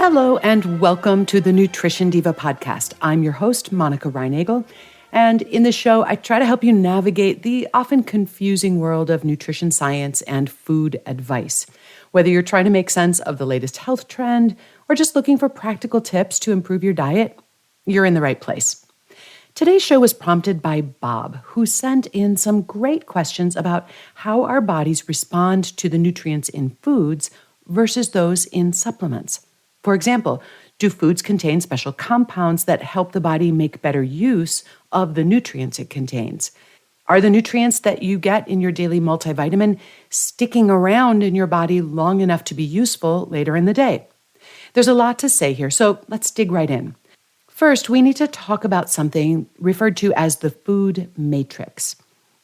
Hello and welcome to the Nutrition Diva podcast. I'm your host, Monica Reinagel, and in this show, I try to help you navigate the often confusing world of nutrition science and food advice. Whether you're trying to make sense of the latest health trend or just looking for practical tips to improve your diet, you're in the right place. Today's show was prompted by Bob, who sent in some great questions about how our bodies respond to the nutrients in foods versus those in supplements. For example, do foods contain special compounds that help the body make better use of the nutrients it contains? Are the nutrients that you get in your daily multivitamin sticking around in your body long enough to be useful later in the day? There's a lot to say here, so let's dig right in. First, we need to talk about something referred to as the food matrix.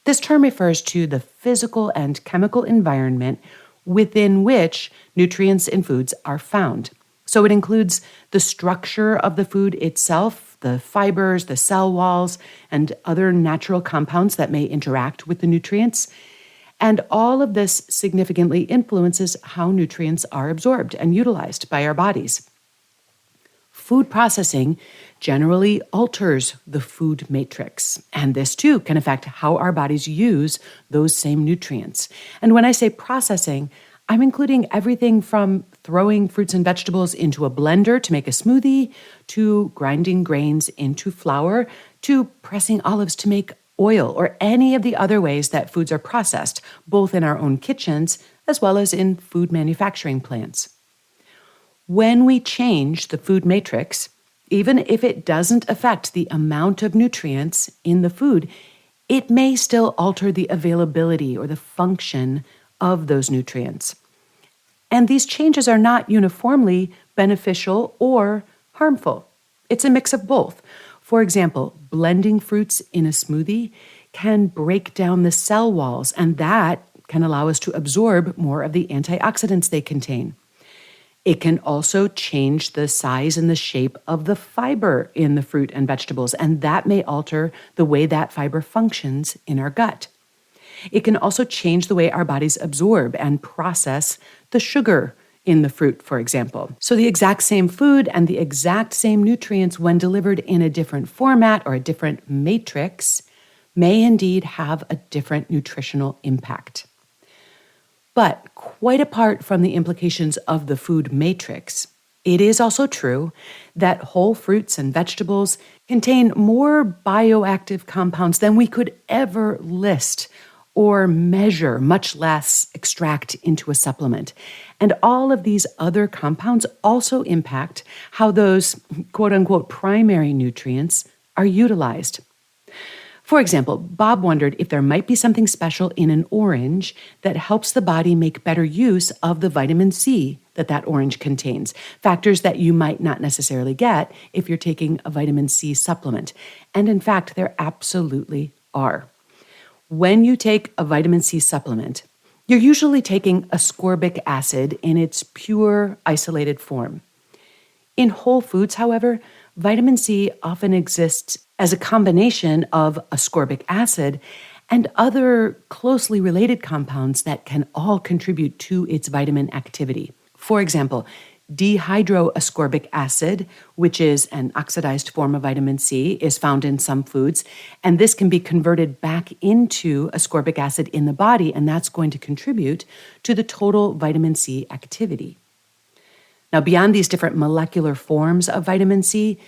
This term refers to the physical and chemical environment within which nutrients in foods are found. So it includes the structure of the food itself, the fibers, the cell walls, and other natural compounds that may interact with the nutrients. And all of this significantly influences how nutrients are absorbed and utilized by our bodies. Food processing generally alters the food matrix, and this too can affect how our bodies use those same nutrients. And when I say processing, I'm including everything from throwing fruits and vegetables into a blender to make a smoothie, to grinding grains into flour, to pressing olives to make oil, or any of the other ways that foods are processed, both in our own kitchens as well as in food manufacturing plants. When we change the food matrix, even if it doesn't affect the amount of nutrients in the food, it may still alter the availability or the function of those nutrients. And these changes are not uniformly beneficial or harmful. It's a mix of both. For example, blending fruits in a smoothie can break down the cell walls, and that can allow us to absorb more of the antioxidants they contain. It can also change the size and the shape of the fiber in the fruit and vegetables, and that may alter the way that fiber functions in our gut. It can also change the way our bodies absorb and process the sugar in the fruit, for example. So the exact same food and the exact same nutrients, when delivered in a different format or a different matrix, may indeed have a different nutritional impact. But quite apart from the implications of the food matrix, it is also true that whole fruits and vegetables contain more bioactive compounds than we could ever list or measure, much less extract into a supplement. And all of these other compounds also impact how those quote-unquote primary nutrients are utilized. For example, Bob wondered if there might be something special in an orange that helps the body make better use of the vitamin C that orange contains, factors that you might not necessarily get if you're taking a vitamin C supplement. And in fact, there absolutely are. When you take a vitamin C supplement, you're usually taking ascorbic acid in its pure, isolated form. In whole foods, however, vitamin C often exists as a combination of ascorbic acid and other closely related compounds that can all contribute to its vitamin activity. For example, dehydroascorbic acid, which is an oxidized form of vitamin C, is found in some foods, and this can be converted back into ascorbic acid in the body, and that's going to contribute to the total vitamin C activity. Now, beyond these different molecular forms of vitamin C,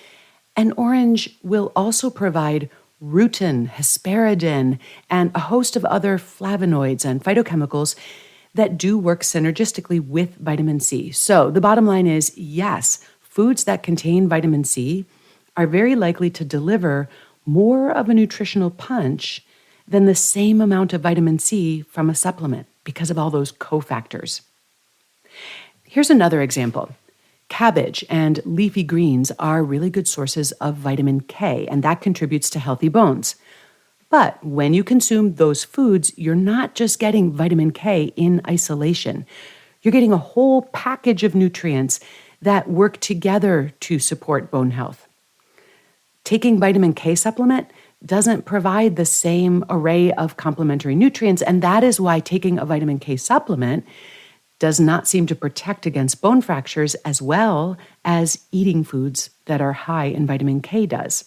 an orange will also provide rutin, hesperidin, and a host of other flavonoids and phytochemicals that do work synergistically with vitamin C. So the bottom line is, yes, foods that contain vitamin C are very likely to deliver more of a nutritional punch than the same amount of vitamin C from a supplement because of all those cofactors. Here's another example. Cabbage and leafy greens are really good sources of vitamin K, and that contributes to healthy bones. But when you consume those foods, you're not just getting vitamin K in isolation. You're getting a whole package of nutrients that work together to support bone health. Taking vitamin K supplement doesn't provide the same array of complementary nutrients, and that is why taking a vitamin K supplement does not seem to protect against bone fractures as well as eating foods that are high in vitamin K does.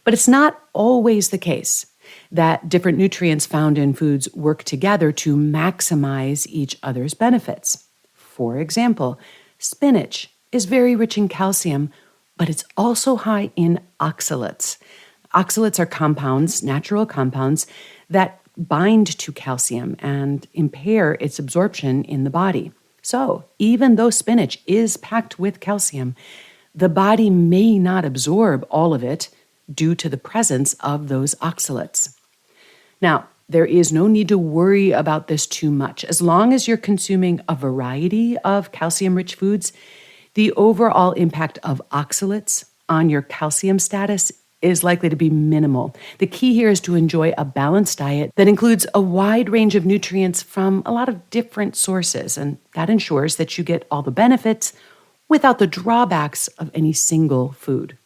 But it's not always the case that different nutrients found in foods work together to maximize each other's benefits. For example, spinach is very rich in calcium, but it's also high in oxalates. Oxalates are compounds, natural compounds, that bind to calcium and impair its absorption in the body. So, even though spinach is packed with calcium, the body may not absorb all of it due to the presence of those oxalates. Now, there is no need to worry about this too much. As long as you're consuming a variety of calcium-rich foods, the overall impact of oxalates on your calcium status is likely to be minimal. The key here is to enjoy a balanced diet that includes a wide range of nutrients from a lot of different sources, and that ensures that you get all the benefits without the drawbacks of any single food.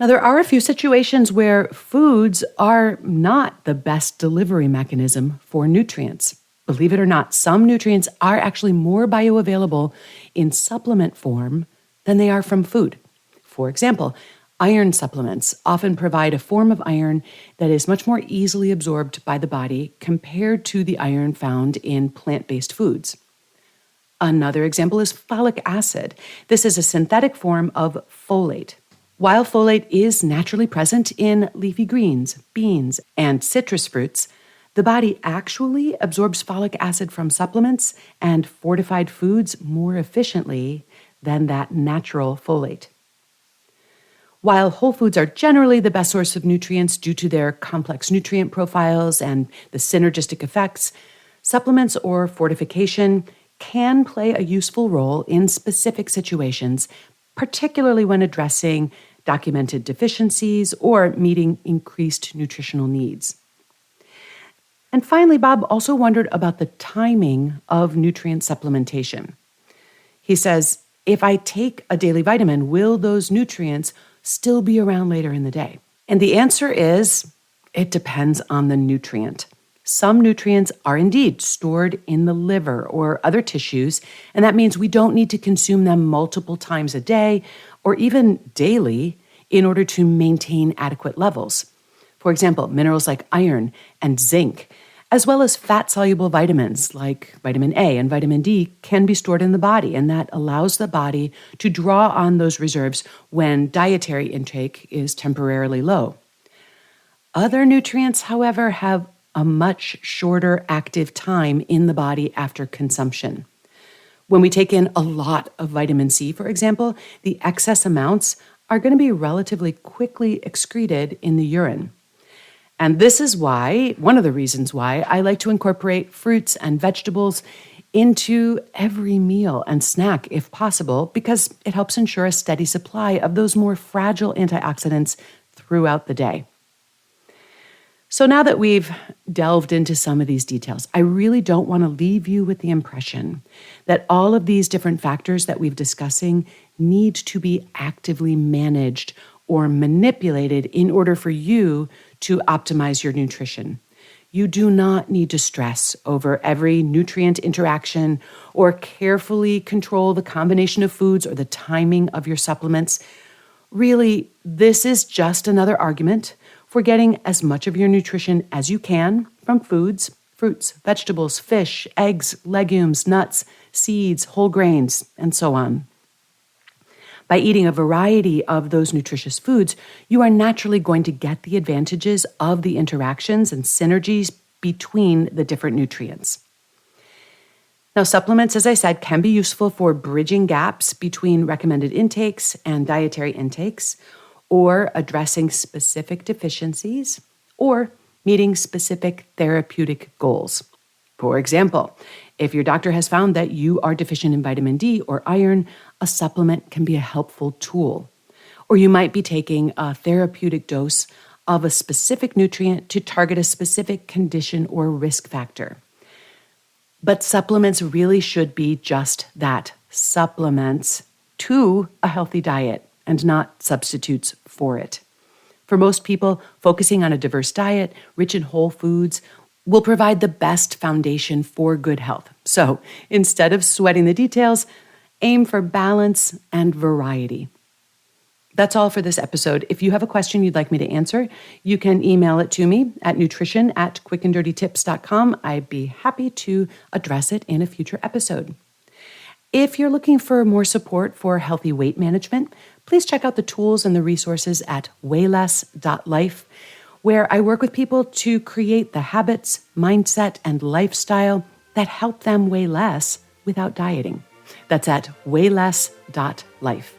Now, there are a few situations where foods are not the best delivery mechanism for nutrients. Believe it or not, some nutrients are actually more bioavailable in supplement form than they are from food. For example, iron supplements often provide a form of iron that is much more easily absorbed by the body compared to the iron found in plant-based foods. Another example is folic acid. This is a synthetic form of folate. While folate is naturally present in leafy greens, beans, and citrus fruits, the body actually absorbs folic acid from supplements and fortified foods more efficiently than that natural folate. While whole foods are generally the best source of nutrients due to their complex nutrient profiles and the synergistic effects, supplements or fortification can play a useful role in specific situations, particularly when addressing documented deficiencies or meeting increased nutritional needs. And finally, Bob also wondered about the timing of nutrient supplementation. He says, if I take a daily vitamin, will those nutrients still be around later in the day? And the answer is, it depends on the nutrient. Some nutrients are indeed stored in the liver or other tissues, and that means we don't need to consume them multiple times a day or even daily in order to maintain adequate levels. For example, minerals like iron and zinc, as well as fat-soluble vitamins like vitamin A and vitamin D, can be stored in the body, and that allows the body to draw on those reserves when dietary intake is temporarily low. Other nutrients, however, have a much shorter active time in the body after consumption. When we take in a lot of vitamin C, for example, the excess amounts are going to be relatively quickly excreted in the urine. And this is why, one of the reasons why, I like to incorporate fruits and vegetables into every meal and snack if possible, because it helps ensure a steady supply of those more fragile antioxidants throughout the day. So now that we've delved into some of these details, I really don't want to leave you with the impression that all of these different factors that we've discussing need to be actively managed or manipulated in order for you to optimize your nutrition. You do not need to stress over every nutrient interaction or carefully control the combination of foods or the timing of your supplements. Really, this is just another argument for getting as much of your nutrition as you can from foods, fruits, vegetables, fish, eggs, legumes, nuts, seeds, whole grains, and so on. By eating a variety of those nutritious foods, you are naturally going to get the advantages of the interactions and synergies between the different nutrients. Now, supplements, as I said, can be useful for bridging gaps between recommended intakes and dietary intakes, or addressing specific deficiencies, or meeting specific therapeutic goals. For example, if your doctor has found that you are deficient in vitamin D or iron, a supplement can be a helpful tool. Or you might be taking a therapeutic dose of a specific nutrient to target a specific condition or risk factor. But supplements really should be just that, supplements to a healthy diet and not substitutes for it. For most people, focusing on a diverse diet, rich in whole foods, will provide the best foundation for good health. So instead of sweating the details, aim for balance and variety. That's all for this episode. If you have a question you'd like me to answer, you can email it to me at nutrition@quickanddirtytips.com. I'd be happy to address it in a future episode. If you're looking for more support for healthy weight management, please check out the tools and the resources at wayless.life, where I work with people to create the habits, mindset, and lifestyle that help them weigh less without dieting. That's at wayless.life.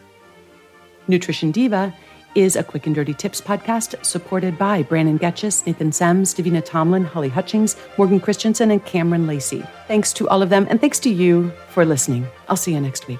Nutrition Diva is a Quick and Dirty Tips podcast supported by Brandon Getchis, Nathan Sems, Davina Tomlin, Holly Hutchings, Morgan Christensen, and Cameron Lacey. Thanks to all of them, and thanks to you for listening. I'll see you next week.